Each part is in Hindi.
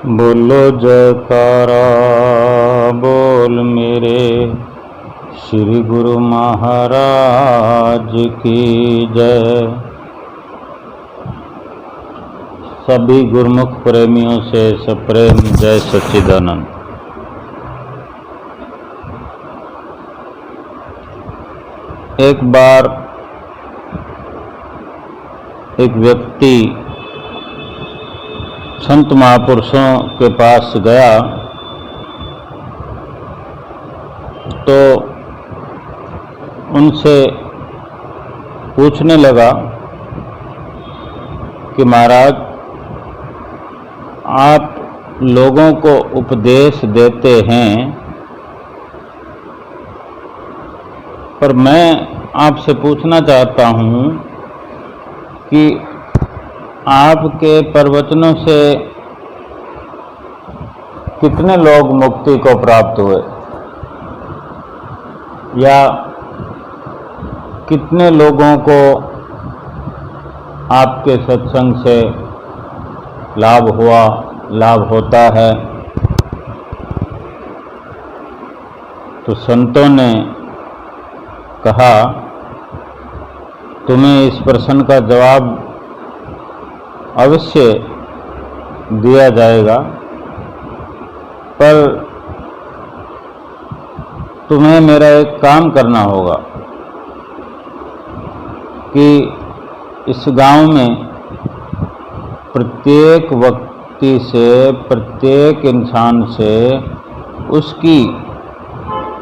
बोलो जयकारा बोल मेरे श्री गुरु महाराज की जय। सभी गुरुमुख प्रेमियों से सप्रेम जय सच्चिदानंद। एक बार एक व्यक्ति संत महापुरुषों के पास गया तो उनसे पूछने लगा कि महाराज, आप लोगों को उपदेश देते हैं, पर मैं आपसे पूछना चाहता हूँ कि आपके प्रवचनों से कितने लोग मुक्ति को प्राप्त हुए, या कितने लोगों को आपके सत्संग से लाभ हुआ, लाभ होता है। तो संतों ने कहा, तुम्हें इस प्रश्न का जवाब अवश्य दिया जाएगा, पर तुम्हें मेरा एक काम करना होगा कि इस गांव में प्रत्येक व्यक्ति से, प्रत्येक इंसान से उसकी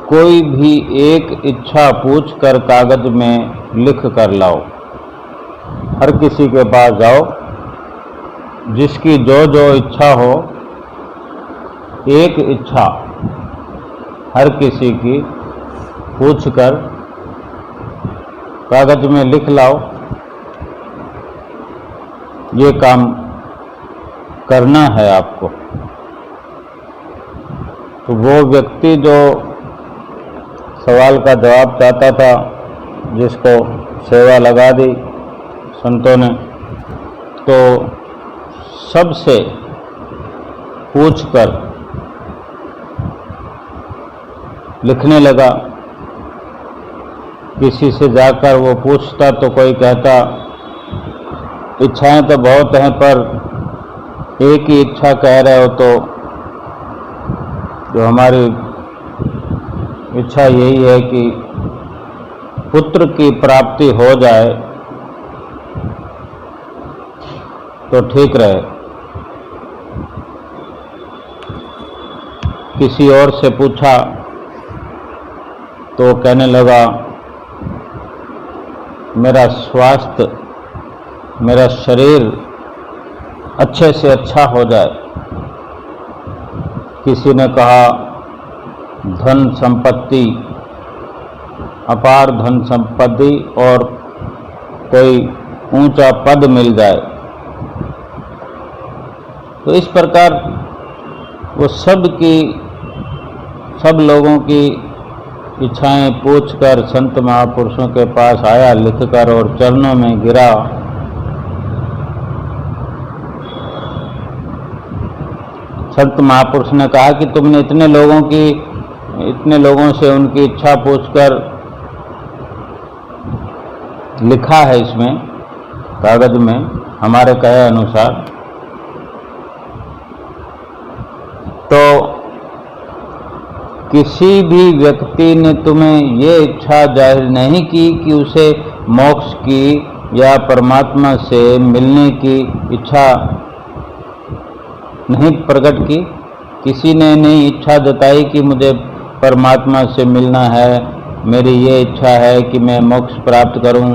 कोई भी एक इच्छा पूछ कर कागज में लिख कर लाओ। हर किसी के पास जाओ, जिसकी जो जो इच्छा हो, एक इच्छा हर किसी की पूछकर कागज में लिख लाओ। ये काम करना है आपको। तो वो व्यक्ति जो सवाल का जवाब चाहता था, जिसको सेवा लगा दी संतों ने, तो सबसे पूछकर लिखने लगा। किसी से जाकर वो पूछता तो कोई कहता, इच्छाएं तो बहुत हैं, पर एक ही इच्छा कह रहे हो, तो जो हमारी इच्छा यही है कि पुत्र की प्राप्ति हो जाए तो ठीक रहे। किसी और से पूछा तो कहने लगा, मेरा स्वास्थ्य, मेरा शरीर अच्छे से अच्छा हो जाए। किसी ने कहा, धन संपत्ति, अपार धन संपत्ति और कोई ऊंचा पद मिल जाए। तो इस प्रकार वो सब लोगों की इच्छाएं पूछकर संत महापुरुषों के पास आया लिखकर, और चरणों में गिरा। संत महापुरुष ने कहा कि तुमने इतने लोगों से उनकी इच्छा पूछकर लिखा है इसमें कागज में हमारे कहे अनुसार, तो किसी भी व्यक्ति ने तुम्हें ये इच्छा जाहिर नहीं की कि उसे मोक्ष की या परमात्मा से मिलने की इच्छा नहीं प्रकट की। किसी ने नहीं इच्छा जताई कि मुझे परमात्मा से मिलना है, मेरी ये इच्छा है कि मैं मोक्ष प्राप्त करूं।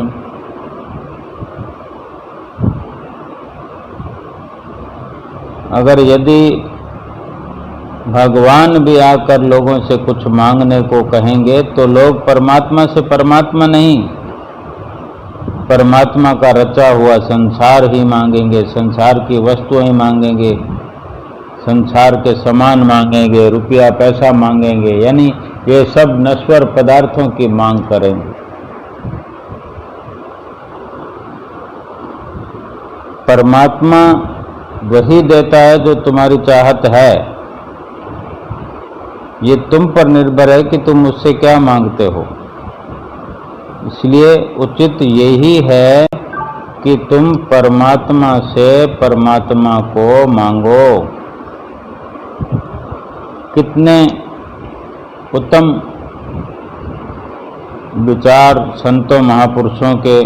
अगर यदि भगवान भी आकर लोगों से कुछ मांगने को कहेंगे तो लोग परमात्मा से परमात्मा नहीं, परमात्मा का रचा हुआ संसार ही मांगेंगे, संसार की वस्तुएं मांगेंगे, संसार के सामान मांगेंगे, रुपया पैसा मांगेंगे, यानी ये सब नश्वर पदार्थों की मांग करेंगे। परमात्मा वही देता है जो तुम्हारी चाहत है। ये तुम पर निर्भर है कि तुम उससे क्या मांगते हो। इसलिए उचित यही है कि तुम परमात्मा से परमात्मा को मांगो। कितने उत्तम विचार संतों महापुरुषों के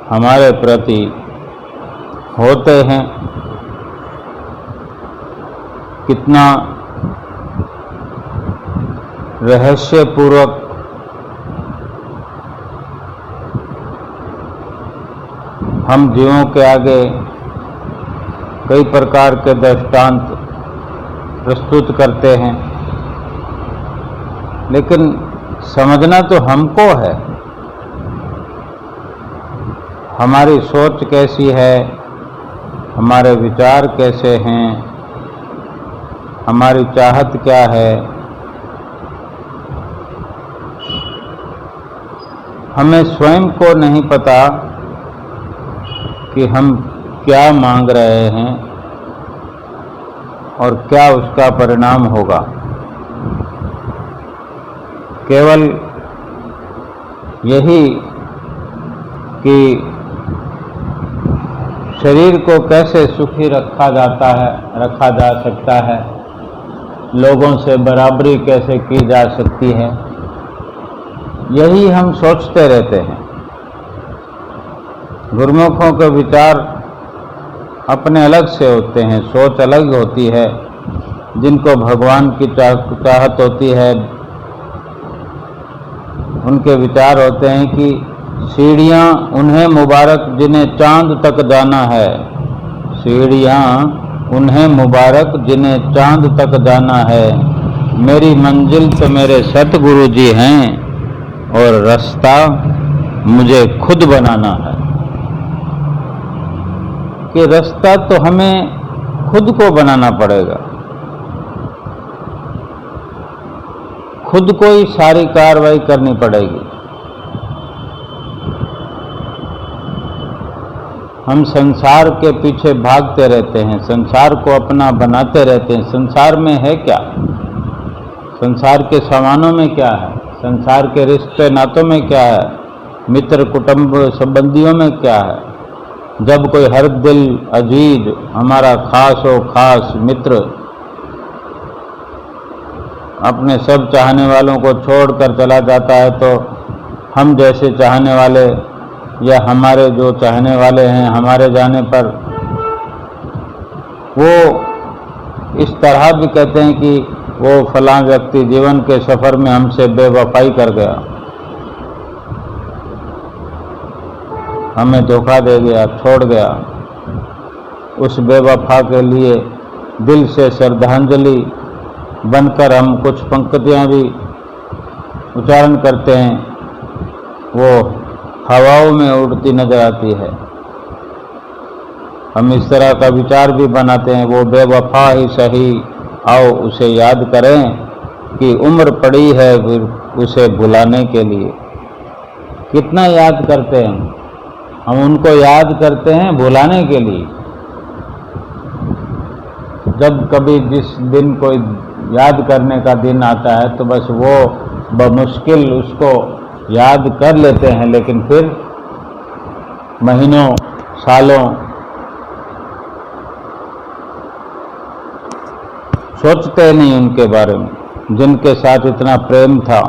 हमारे प्रति होते हैं। कितना रहस्यपूर्वक हम जीवों के आगे कई प्रकार के दृष्टांत प्रस्तुत करते हैं, लेकिन समझना तो हमको है। हमारी सोच कैसी है, हमारे विचार कैसे हैं, हमारी चाहत क्या है, हमें स्वयं को नहीं पता कि हम क्या मांग रहे हैं और क्या उसका परिणाम होगा। केवल यही कि शरीर को कैसे सुखी रखा जा सकता है, लोगों से बराबरी कैसे की जा सकती है, यही हम सोचते रहते हैं। गुरुमुखों के विचार अपने अलग से होते हैं, सोच अलग होती है। जिनको भगवान की चाहत होती है, उनके विचार होते हैं कि सीढ़ियाँ उन्हें मुबारक जिन्हें चांद तक जाना है, सीढ़ियाँ उन्हें मुबारक जिन्हें चांद तक जाना है। मेरी मंजिल तो मेरे सतगुरु जी हैं और रास्ता मुझे खुद बनाना है। कि रास्ता तो हमें खुद को बनाना पड़ेगा, खुद को ही सारी कार्रवाई करनी पड़ेगी। हम संसार के पीछे भागते रहते हैं, संसार को अपना बनाते रहते हैं। संसार में है क्या? संसार के सामानों में क्या है? संसार के रिश्ते नातों में क्या है? मित्र कुटुंब संबंधियों में क्या है? जब कोई हर दिल अजीज हमारा खास हो खास मित्र अपने सब चाहने वालों को छोड़कर चला जाता है, तो हम जैसे चाहने वाले या हमारे जो चाहने वाले हैं, हमारे जाने पर वो इस तरह भी कहते हैं कि वो फलां व्यक्ति जीवन के सफर में हमसे बेवफाई कर गया, हमें धोखा दे गया, छोड़ गया। उस बेवफा के लिए दिल से श्रद्धांजलि बनकर हम कुछ पंक्तियां भी उच्चारण करते हैं, वो हवाओं में उड़ती नजर आती है। हम इस तरह का विचार भी बनाते हैं, वो बेवफा ही सही, आओ उसे याद करें कि उम्र पड़ी है फिर उसे भुलाने के लिए। कितना याद करते हैं हम उनको याद करते हैं भुलाने के लिए। जब कभी जिस दिन कोई याद करने का दिन आता है तो बस वो बमुश्किल उसको याद कर लेते हैं, लेकिन फिर महीनों सालों सोचते नहीं उनके बारे में, जिनके साथ इतना प्रेम था,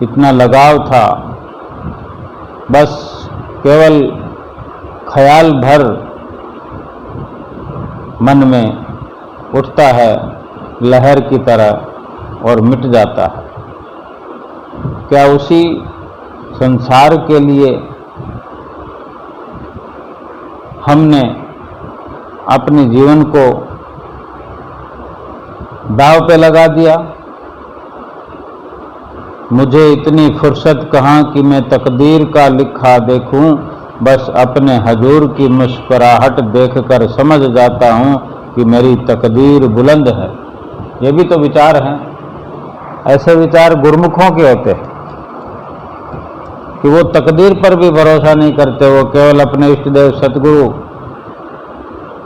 इतना लगाव था। बस केवल ख्याल भर मन में उठता है लहर की तरह और मिट जाता है। क्या उसी संसार के लिए हमने अपने जीवन को दांव पे लगा दिया? मुझे इतनी फुर्सत कहाँ कि मैं तकदीर का लिखा देखूं, बस अपने हजूर की मुस्कुराहट देखकर समझ जाता हूँ कि मेरी तकदीर बुलंद है। ये भी तो विचार हैं। ऐसे विचार गुरुमुखों के होते हैं कि वो तकदीर पर भी भरोसा नहीं करते, वो केवल अपने इष्ट देव सतगुरु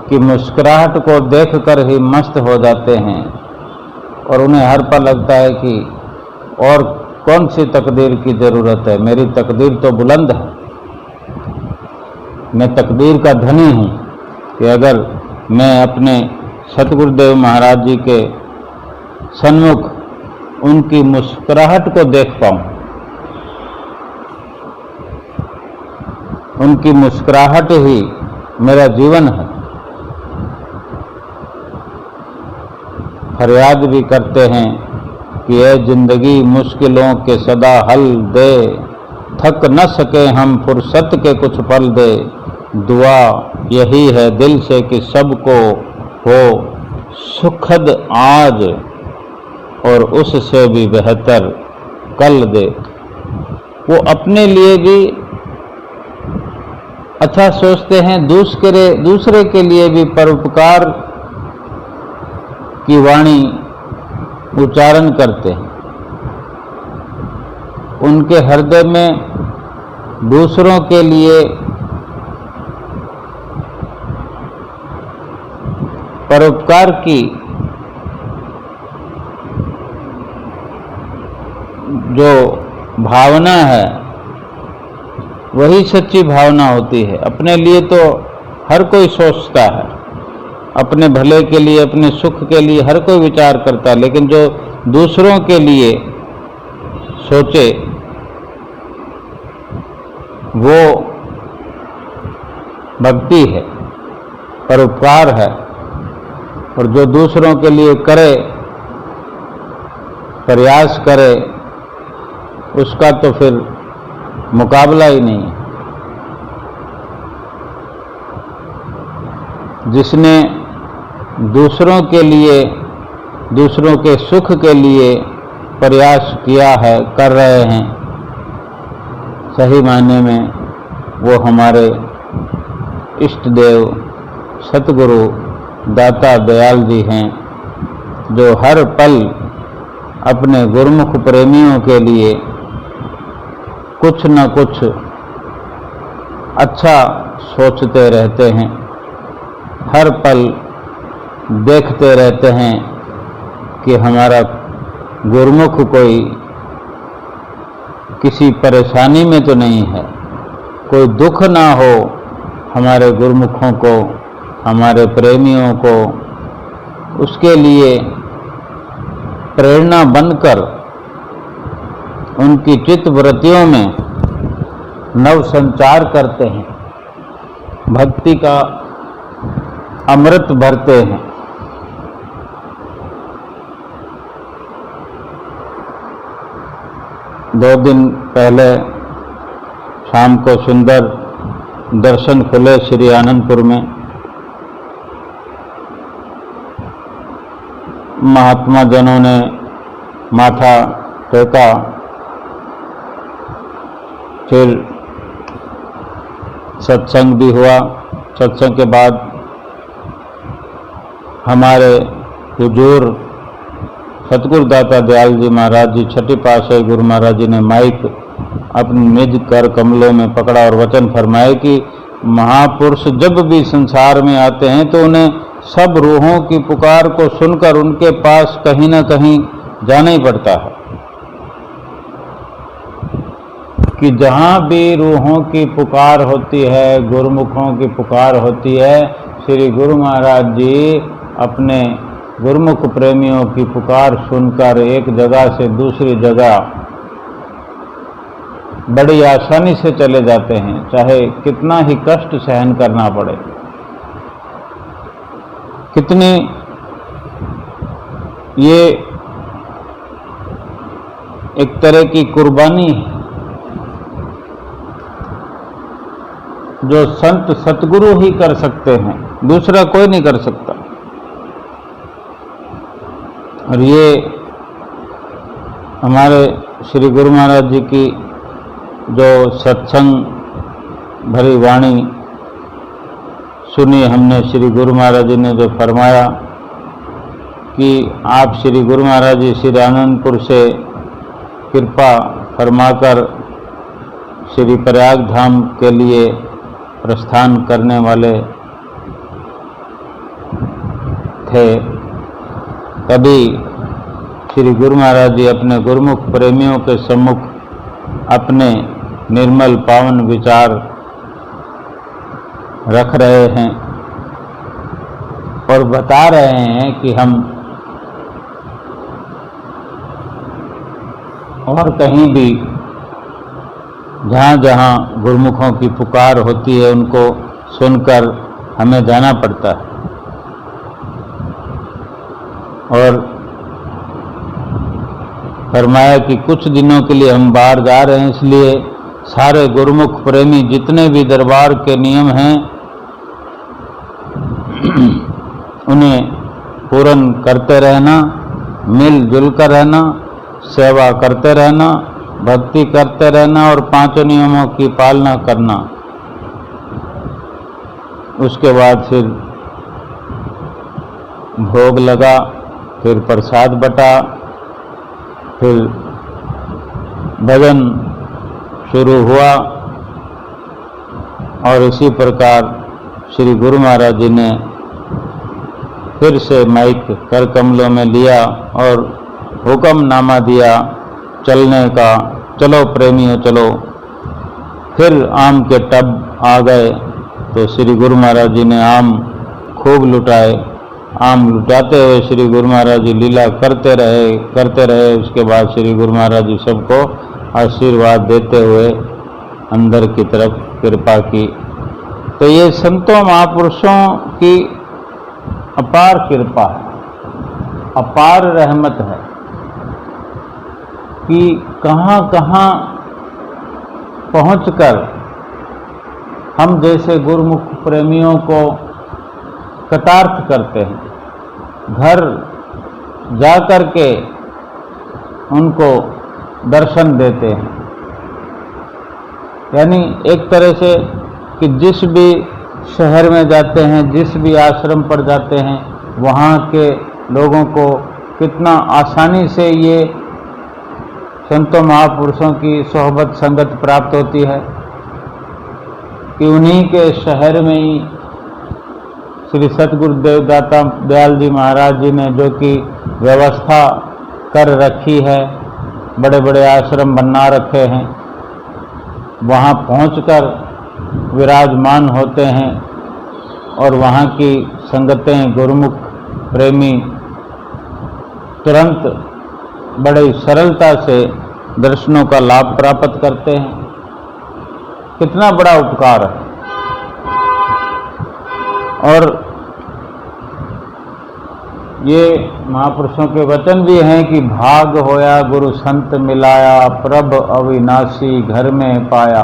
की मुस्कुराहट को देखकर ही मस्त हो जाते हैं और उन्हें हर पल लगता है कि और कौन सी तकदीर की ज़रूरत है, मेरी तकदीर तो बुलंद है, मैं तकदीर का धनी हूँ कि अगर मैं अपने सतगुरुदेव महाराज जी के सन्मुख उनकी मुस्कुराहट को देख पाऊँ। उनकी मुस्कुराहट ही मेरा जीवन है। फरियाद भी करते हैं कि ऐ जिंदगी मुश्किलों के सदा हल दे, थक न सके हम फुर्सत के कुछ पल दे, दुआ यही है दिल से कि सबको हो सुखद आज और उससे भी बेहतर कल दे। वो अपने लिए भी अच्छा सोचते हैं, दूसरे के लिए भी परोपकार की वाणी उच्चारण करते हैं। उनके हृदय में दूसरों के लिए परोपकार की जो भावना है वही सच्ची भावना होती है। अपने लिए तो हर कोई सोचता है, अपने भले के लिए, अपने सुख के लिए हर कोई विचार करता है, लेकिन जो दूसरों के लिए सोचे वो भक्ति है, परोपकार है। और जो दूसरों के लिए करे, प्रयास करे, उसका तो फिर मुकाबला ही नहीं है। जिसने दूसरों के लिए, दूसरों के सुख के लिए प्रयास किया है, कर रहे हैं, सही मायने में वो हमारे इष्ट देव सतगुरु दाता दयाल जी हैं, जो हर पल अपने गुरुमुख प्रेमियों के लिए कुछ न कुछ अच्छा सोचते रहते हैं, हर पल देखते रहते हैं कि हमारा गुरुमुख कोई किसी परेशानी में तो नहीं है, कोई दुख ना हो हमारे गुरुमुखों को, हमारे प्रेमियों को। उसके लिए प्रेरणा बनकर उनकी चित्तवृत्तियों में नव संचार करते हैं, भक्ति का अमृत भरते हैं। दो दिन पहले शाम को सुंदर दर्शन खुले श्री आनंदपुर में। महात्मा जनों ने माथा टेका, फिर सत्संग भी हुआ। सत्संग के बाद हमारे हुजूर सतगुरु दाता दयाल जी महाराज जी, छठी पातशाही गुरु महाराज जी ने माइक अपने निज कर कमलों में पकड़ा और वचन फरमाए कि महापुरुष जब भी संसार में आते हैं तो उन्हें सब रूहों की पुकार को सुनकर उनके पास कहीं ना कहीं जाना ही पड़ता है, कि जहाँ भी रूहों की पुकार होती है, गुरुमुखों की पुकार होती है, श्री गुरु महाराज जी अपने गुरुमुख प्रेमियों की पुकार सुनकर एक जगह से दूसरी जगह बड़ी आसानी से चले जाते हैं, चाहे कितना ही कष्ट सहन करना पड़े। कितनी ये एक तरह की कुर्बानी है जो संत सतगुरु ही कर सकते हैं, दूसरा कोई नहीं कर सकता। और ये हमारे श्री गुरु महाराज जी की जो सत्संग भरी वाणी सुनी हमने, श्री गुरु महाराज जी ने जो फरमाया कि आप श्री गुरु महाराज जी श्री आनंदपुर से कृपा फरमाकर श्री प्रयाग धाम के लिए प्रस्थान करने वाले थे, तभी श्री गुरु महाराज जी अपने गुरुमुख प्रेमियों के सम्मुख अपने निर्मल पावन विचार रख रहे हैं और बता रहे हैं कि हम और कहीं भी जहाँ जहाँ गुरुमुखों की पुकार होती है उनको सुनकर हमें जाना पड़ता है। और फरमाया कि कुछ दिनों के लिए हम बाहर जा रहे हैं, इसलिए सारे गुरुमुख प्रेमी जितने भी दरबार के नियम हैं उन्हें पूर्ण करते रहना, मिलजुल कर रहना, सेवा करते रहना, भक्ति करते रहना और 5 नियमों की पालना करना। उसके बाद फिर भोग लगा, फिर प्रसाद बटा, फिर भजन शुरू हुआ और इसी प्रकार श्री गुरु महाराज जी ने फिर से माइक कर कमलों में लिया और हुक्मनामा दिया चलने का, चलो प्रेमियों चलो। फिर आम के टब आ गए तो श्री गुरु महाराज जी ने आम खूब लुटाए। आम लुटाते हुए श्री गुरु महाराज जी लीला करते रहे। उसके बाद श्री गुरु महाराज जी सबको आशीर्वाद देते हुए अंदर की तरफ कृपा की। तो ये संतों महापुरुषों की अपार कृपा है, अपार रहमत है कि कहाँ कहाँ पहुँचकर हम जैसे गुरुमुख प्रेमियों को कृतार्थ करते हैं। घर जा कर के उनको दर्शन देते हैं, यानी एक तरह से कि जिस भी शहर में जाते हैं, जिस भी आश्रम पर जाते हैं, वहाँ के लोगों को कितना आसानी से ये संतों महापुरुषों की सोहबत संगत प्राप्त होती है कि उन्हीं के शहर में ही श्री सतगुरुदेव दाता दयाल जी महाराज जी ने जो कि व्यवस्था कर रखी है, बड़े बड़े आश्रम बना रखे हैं, वहाँ पहुंचकर विराजमान होते हैं और वहाँ की संगतें गुरुमुख प्रेमी तुरंत बड़ी सरलता से दर्शनों का लाभ प्राप्त करते हैं। कितना बड़ा उपकार है। और ये महापुरुषों के वचन भी हैं कि भाग होया गुरु संत मिलाया, प्रभ अविनाशी घर में पाया।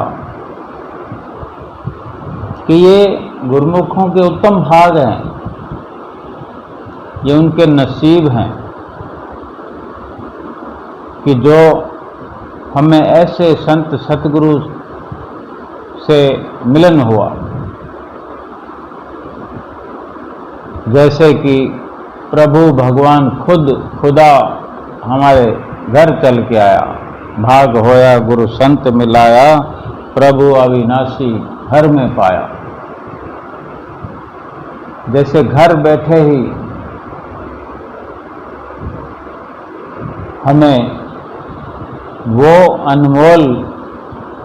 कि ये गुरुमुखों के उत्तम भाग हैं, ये उनके नसीब हैं कि जो हमें ऐसे संत सतगुरु से मिलन हुआ, जैसे कि प्रभु भगवान खुदा हमारे घर चल के आया। भाग होया गुरु संत मिलाया, प्रभु अविनाशी घर में पाया। जैसे घर बैठे ही हमें वो अनमोल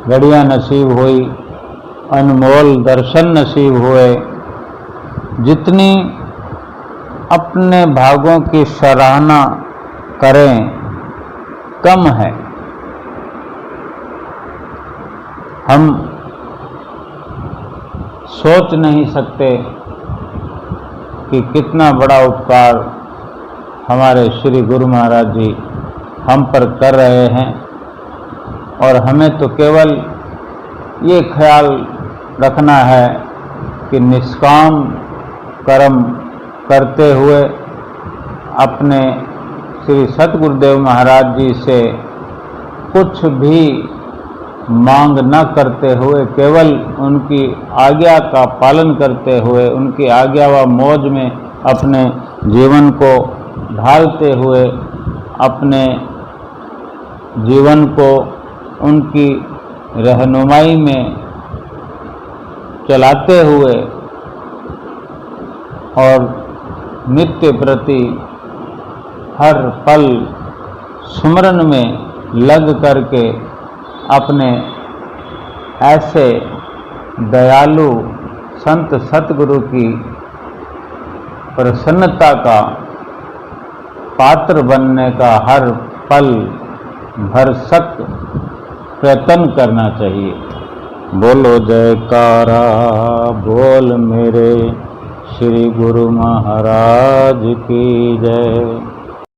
घड़ियाँ नसीब हुई, अनमोल दर्शन नसीब हुए, जितनी अपने भागों की सराहना करें कम है। हम सोच नहीं सकते कि कितना बड़ा उपकार हमारे श्री गुरु महाराज जी हम पर कर रहे हैं। और हमें तो केवल ये ख्याल रखना है कि निष्काम कर्म करते हुए अपने श्री सतगुरुदेव महाराज जी से कुछ भी मांग न करते हुए, केवल उनकी आज्ञा का पालन करते हुए, उनकी आज्ञा व मौज में अपने जीवन को ढालते हुए, अपने जीवन को उनकी रहनुमाई में चलाते हुए और नित्य प्रति हर पल सुमरन में लग करके अपने ऐसे दयालु संत सतगुरु की प्रसन्नता का पात्र बनने का हर पल भरसक प्रयत्न करना चाहिए। बोलो जयकारा बोल मेरे श्री गुरु महाराज की जय।